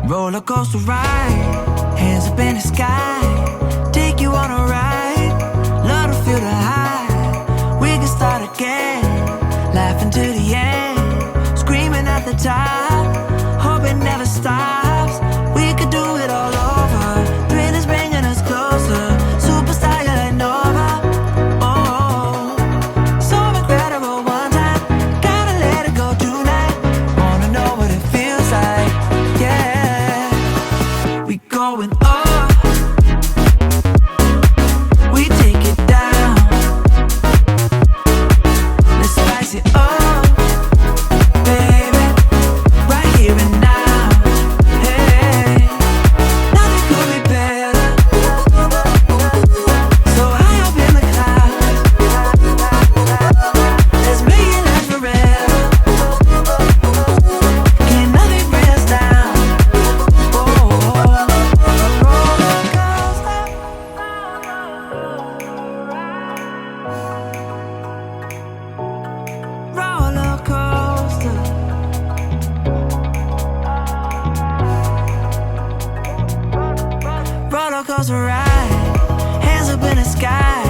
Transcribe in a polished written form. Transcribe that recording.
Roller coaster ride, hands up in the sky, take you on a ride, love to feel the high. We can start again, laughing to the end, screaming at the top, hope it never stops. We could do it all over, thrill is bringing us closer, superstar you're like Nova. Oh, so incredible one time, gotta let it go tonight, wanna know what it feels like, yeah. We going up, we take it down, let's spice it up, baby, right here and now. Hey, nothing could be better, so high up in the clouds, let's make it last forever. Can nothing bring us down? Roller coaster, roller coaster ride, hands up in the sky,